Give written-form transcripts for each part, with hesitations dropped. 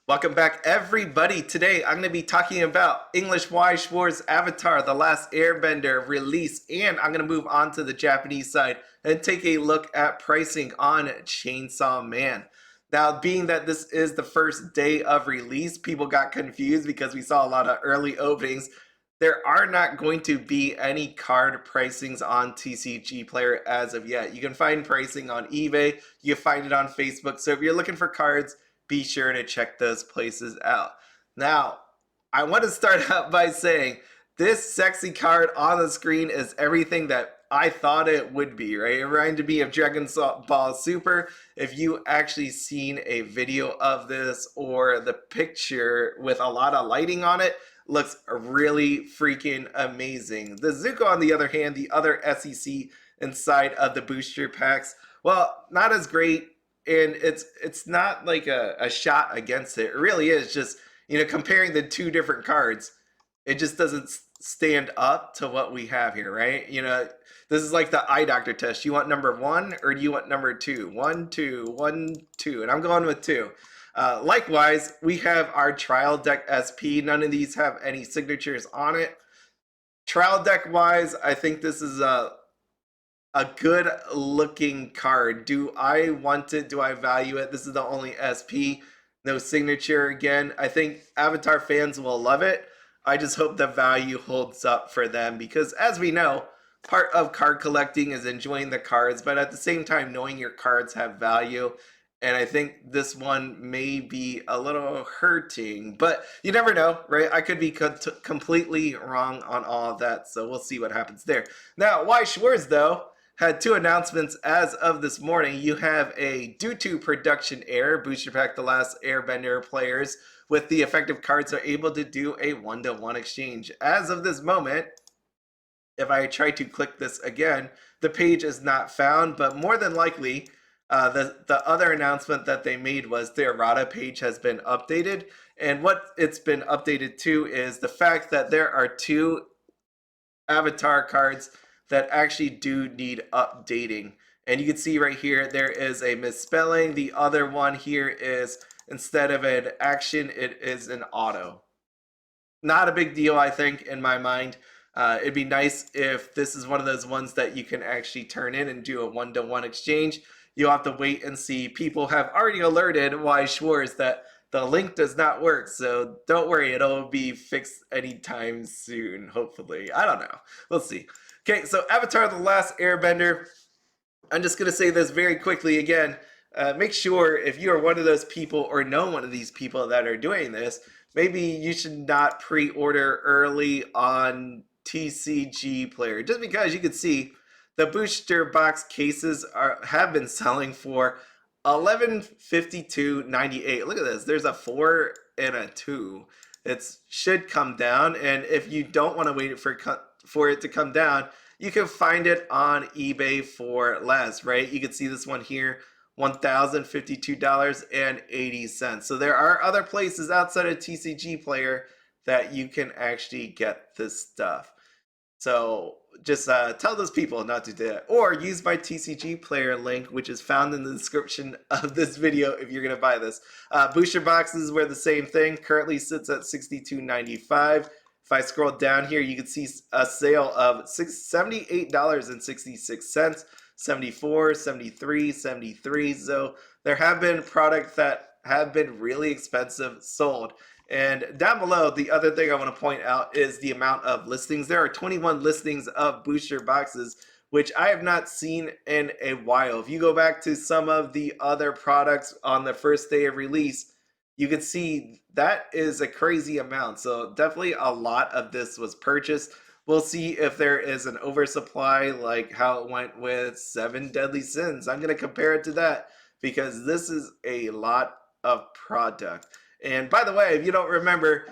Welcome back, everybody. Today, I'm going to be talking about English Weiss Schwarz Avatar The Last Airbender release, and I'm going to move on to the Japanese side and take a look at pricing on Chainsaw Man. Now, being that this is the first day of release, people got confused because we saw a lot of early openings. There are not going to be any card pricings on TCG Player as of yet. You can find pricing on eBay, you can find it on Facebook. So if you're looking for cards, be sure to check those places out. Now, I want to start out by saying this sexy card on the screen is everything that I thought it would be, right? It reminded me of Dragon Ball Super. If you actually seen a video of this or the picture with a lot of lighting on it, looks really freaking amazing. The Zuko, on the other hand, the other SEC inside of the booster packs, well, not as great, and it's not like a shot against it. It really is just, comparing the two different cards, it just doesn't stand up to what we have here, right? This is like the eye doctor test. You want number one or do you want number two? One, two, one, two, and I'm going with two. Likewise, we have our trial deck SP. None of these have any signatures on it. Trial deck wise, I think this is a good looking card. Do I want it? Do I value it? This is the only SP, no signature again. I think Avatar fans will love it. I just hope the value holds up for them because, as we know, part of card collecting is enjoying the cards, but at the same time knowing your cards have value. And I think this one may be a little hurting, but you never know, right? I could be completely wrong on all of that, so we'll see what happens there. Now, Weiss Schwarz, though, had two announcements as of this morning. You have a due to production error, Booster Pack The Last Airbender players with the effective cards are able to do a 1-to-1 exchange. As of this moment, if I try to click this again, the page is not found, but more than likely, the other announcement that they made was the errata page has been updated. And what it's been updated to is the fact that there are two Avatar cards that actually do need updating. And you can see right here, there is a misspelling. The other one here is, instead of an action, it is an auto. Not a big deal, I think, in my mind. It'd be nice if this is one of those ones that you can actually turn in and do a 1-to-1 exchange. You'll have to wait and see. People have already alerted Weiss Schwarz that the link does not work, so don't worry, it'll be fixed anytime soon, hopefully. I don't know. We'll see. Okay, so Avatar The Last Airbender. I'm just going to say this very quickly again. Make sure if you are one of those people or know one of these people that are doing this, maybe you should not pre-order early on TCG Player. Just because you can see the booster box cases have been selling for $11.52.98. Look at this. There's a 4 and a 2. It should come down, and if you don't want to wait for it to come down, you can find it on eBay for less, right? You can see this one here, $1,052.80. So there are other places outside of TCG Player that you can actually get this stuff. So just tell those people not to do that, or use my TCG Player link, which is found in the description of this video if you're going to buy this. Booster boxes were the same thing. Currently sits at $62.95. If I scroll down here, you can see a sale of $78.66, 74, 73, 73. So there have been products that have been really expensive sold. And down below, the other thing I want to point out is the amount of listings. There are 21 listings of booster boxes, which I have not seen in a while. If you go back to some of the other products on the first day of release, you can see that is a crazy amount. So definitely a lot of this was purchased. We'll see if there is an oversupply like how it went with 7 Deadly Sins. I'm going to compare it to that because this is a lot of product. And by the way, if you don't remember,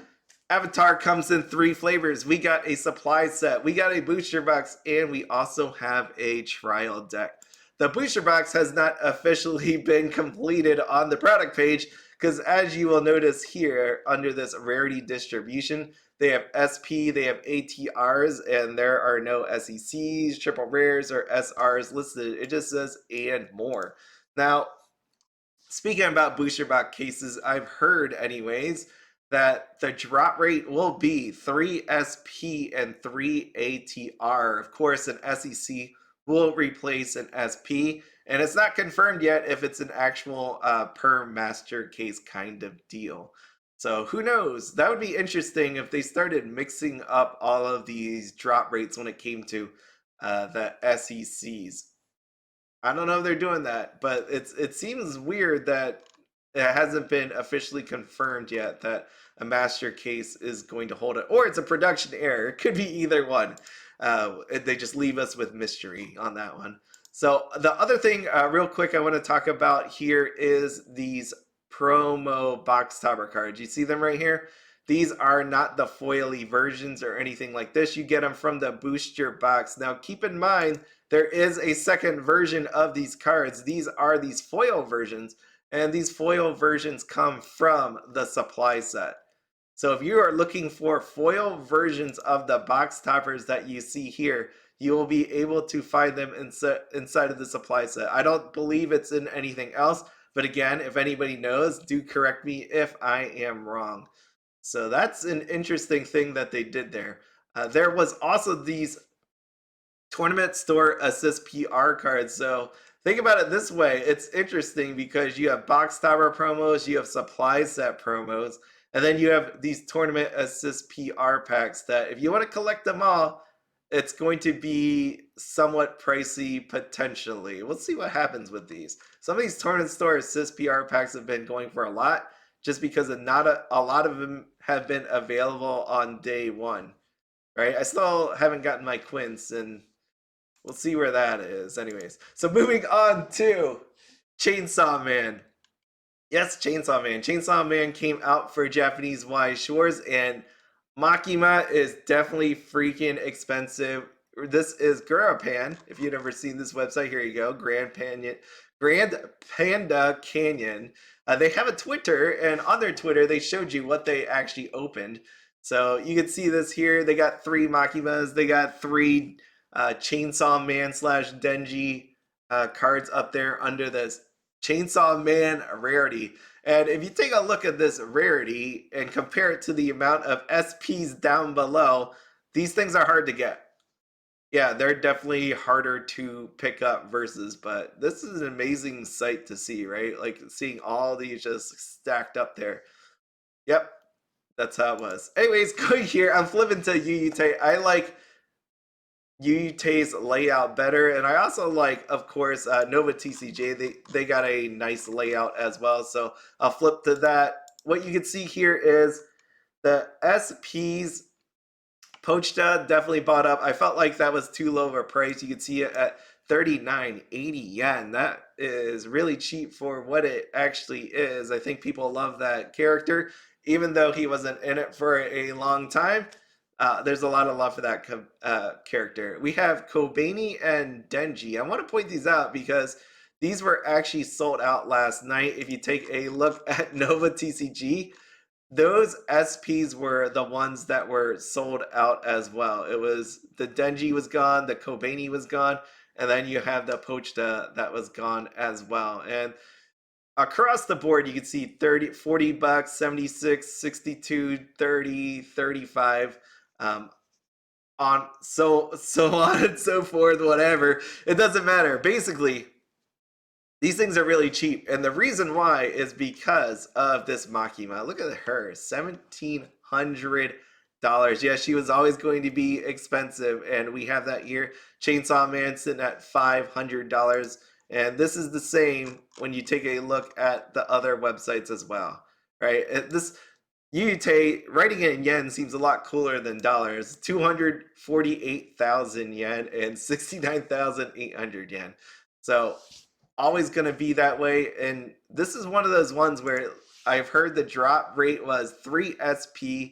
Avatar comes in 3 flavors. We got a supply set, we got a booster box, and we also have a trial deck. The booster box has not officially been completed on the product page because, as you will notice here under this rarity distribution, they have SP, they have ATRs, and there are no SECs, triple rares, or SRs listed. It just says and more. Now, Speaking about booster box cases, I've heard, anyways, that the drop rate will be 3 SP and 3 ATR. Of course, an SEC will replace an SP, and it's not confirmed yet if it's an actual per master case kind of deal. So who knows? That would be interesting if they started mixing up all of these drop rates when it came to the SECs. I don't know if they're doing that, but it seems weird that it hasn't been officially confirmed yet that a master case is going to hold it, or it's a production error. It could be either one. They just leave us with mystery on that one. So the other thing, real quick, I want to talk about here is these promo box topper cards. You see them right here? These are not the foily versions or anything like this. You get them from the booster box. Now, keep in mind, there is a second version of these cards. These are these foil versions, and these foil versions come from the supply set. So if you are looking for foil versions of the box toppers that you see here, you will be able to find them inside of the supply set. I don't believe it's in anything else, but again, if anybody knows, do correct me if I am wrong. So that's an interesting thing that they did there. There was also these tournament store assist PR cards. So think about it this way. It's interesting because you have box topper promos, you have supply set promos, and then you have these tournament assist PR packs that if you want to collect them all, it's going to be somewhat pricey potentially. We'll see what happens with these. Some of these tournament store assist PR packs have been going for a lot just because not a lot of them have been available on day one, right? I still haven't gotten my quints, and we'll see where that is. Anyways, so moving on to Chainsaw Man. Yes, Chainsaw Man. Chainsaw Man came out for Japanese Weiss Schwarz, and Makima is definitely freaking expensive. This is Gurapan. If you've never seen this website, here you go. Grand Panda Canyon. They have a Twitter, and on their Twitter, they showed you what they actually opened. So you can see this here. They got 3 Makimas. They got 3 Chainsaw Man slash Denji cards up there under this Chainsaw Man rarity. And if you take a look at this rarity and compare it to the amount of SPs down below, these things are hard to get. Yeah, they're definitely harder to pick up versus, but this is an amazing sight to see, right? Like seeing all these just stacked up there. Yep, that's how it was. Anyways, going here, I'm flipping to Yuyute. I like Yute's layout better, and I also like, of course, Nova TCJ. They got a nice layout as well, so I'll flip to that. What you can see here is the SPs. Pochita definitely bought up. I felt like that was too low of a price. You can see it at 39.80 yen. That is really cheap for what it actually is. I think people love that character, even though he wasn't in it for a long time. There's a lot of love for that character. We have Kobani and Denji. I want to point these out because these were actually sold out last night. If you take a look at Nova TCG, those SPs were the ones that were sold out as well. It was the Denji was gone, the Kobani was gone, and then you have the Pochita that was gone as well. And across the board, you can see 30, 40 bucks, 76, 62, 30, 35, on so on and so forth, whatever. It doesn't matter. Basically, these things are really cheap, and the reason why is because of this Makima. Look at her, $1,700. Yeah, she was always going to be expensive, and we have that here. Chainsaw Man sitting at $500, and this is the same when you take a look at the other websites as well, right? This Yute writing it in yen seems a lot cooler than dollars. 248,000 yen and 69,800 yen. So always going to be that way. And this is one of those ones where I've heard the drop rate was 3 SP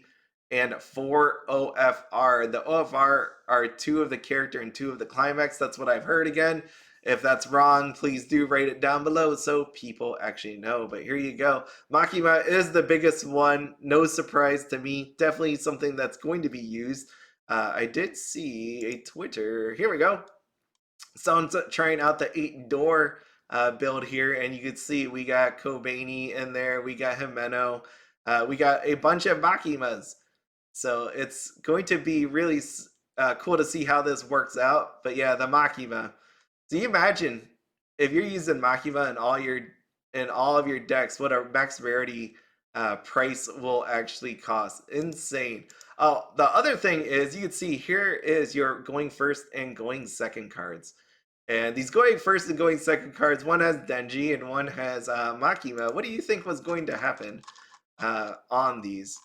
and 4 OFR. The OFR are 2 of the character and 2 of the climax. That's what I've heard again. If that's wrong, please do write it down below so people actually know. But here you go. Makima is the biggest one. No surprise to me. Definitely something that's going to be used. I did see a Twitter. Here we go. Someone's trying out the 8-door build here, and you can see we got Kobani in there, we got Himeno, we got a bunch of Makimas. So it's going to be really cool to see how this works out. But yeah, the Makima. So you imagine if you're using Makima in all of your decks, what a max rarity price will actually cost. Insane. Oh, the other thing is you can see here is your going first and going second cards. And these going first and going second cards, one has Denji and one has Makima. What do you think was going to happen on these?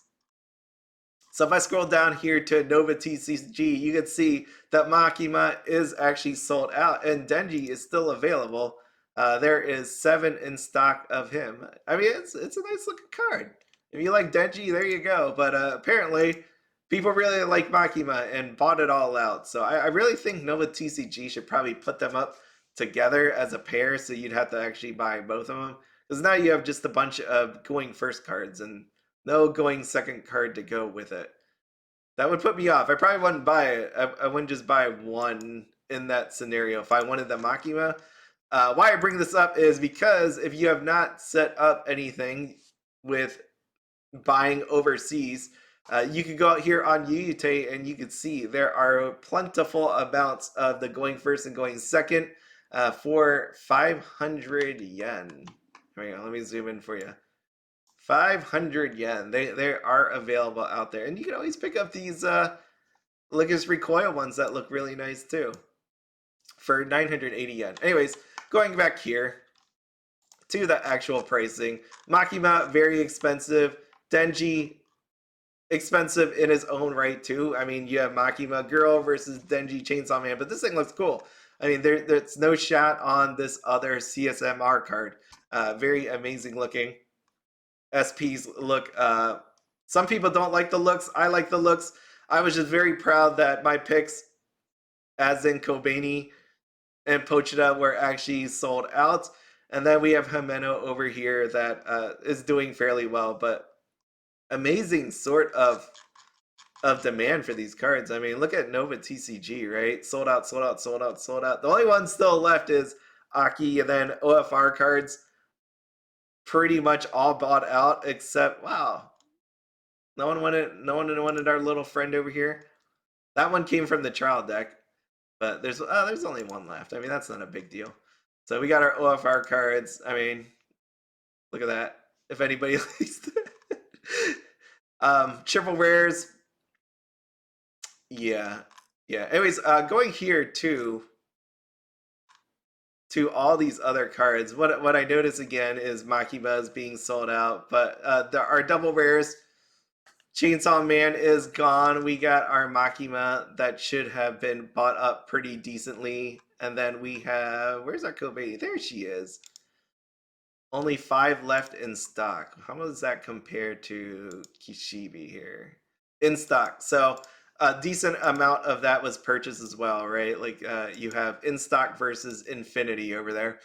So if I scroll down here to Nova TCG, you can see that Makima is actually sold out and Denji is still available. There is 7 in stock of him. I mean, it's a nice looking card. If you like Denji, there you go. But apparently, people really like Makima and bought it all out. So I really think Nova TCG should probably put them up together as a pair, so you'd have to actually buy both of them. Because now you have just a bunch of going first cards and no going second card to go with it. That would put me off. I probably wouldn't buy it. I wouldn't just buy one in that scenario if I wanted the Makima. Why I bring this up is because if you have not set up anything with buying overseas, you can go out here on Yuyute and you can see there are plentiful amounts of the going first and going second for 500 yen. Hang on, let me zoom in for you. 500 yen. They are available out there. And you can always pick up these Licorice Recoil ones that look really nice too for 980 yen. Anyways, going back here to the actual pricing. Makima, very expensive. Denji, expensive in his own right too. I mean, you have Makima Girl versus Denji Chainsaw Man, but this thing looks cool. I mean, there's no shot on this other CSMR card. Very amazing looking. SPs look, some people don't like the looks. I like the looks. I was just very proud that my picks, as in Kobani and Pochita, were actually sold out. And then we have Himeno over here that is doing fairly well, but amazing sort of demand for these cards. I mean, look at Nova TCG, right? Sold out, sold out, sold out, sold out. The only one still left is Aki, and then OFR cards pretty much all bought out except, wow, no one wanted our little friend over here. That one came from the trial deck, but there's only one left. I mean, that's not a big deal. So we got our OFR cards. I mean, look at that. If anybody likes that. Triple rares. Yeah. Anyways, going here to all these other cards. What I notice again is Makima is being sold out, but there are double rares. Chainsaw Man is gone. We got our Makima that should have been bought up pretty decently. And then we have, where's our Kobe? There she is. Only 5 left in stock. How does that compare to Kishibe here? In stock. So a decent amount of that was purchased as well, right? Like you have in stock versus Infinity over there.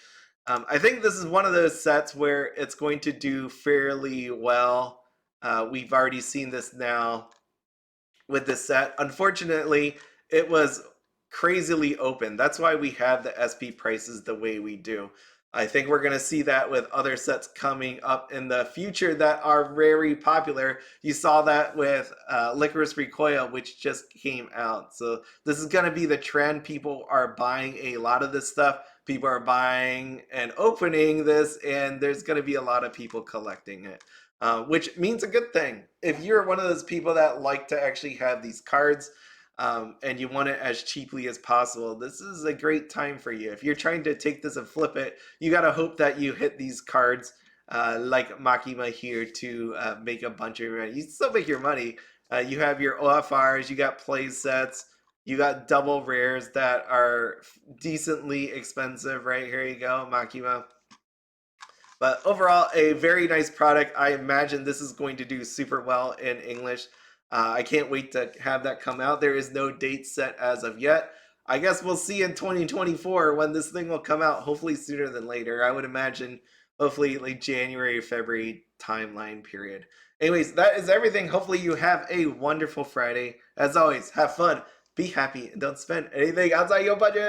I think this is one of those sets where it's going to do fairly well. We've already seen this now with this set. Unfortunately, it was crazily open. That's why we have the SP prices the way we do. I think we're going to see that with other sets coming up in the future that are very popular. You saw that with Licorice Recoil, which just came out. So this is going to be the trend. People are buying a lot of this stuff. People are buying and opening this, and there's going to be a lot of people collecting it. Which means a good thing. If you're one of those people that like to actually have these cards and you want it as cheaply as possible, this is a great time for you. If you're trying to take this and flip it, you got to hope that you hit these cards like Makima here to make a bunch of money. You still make your money. You have your OFRs, you got play sets, you got double rares that are decently expensive, right? Here you go, Makima. But overall, a very nice product. I imagine this is going to do super well in English. I can't wait to have that come out. There is no date set as of yet. I guess we'll see in 2024 when this thing will come out, hopefully sooner than later. I would imagine hopefully like January, February timeline period. Anyways, that is everything. Hopefully you have a wonderful Friday. As always, have fun, be happy, and don't spend anything outside your budget.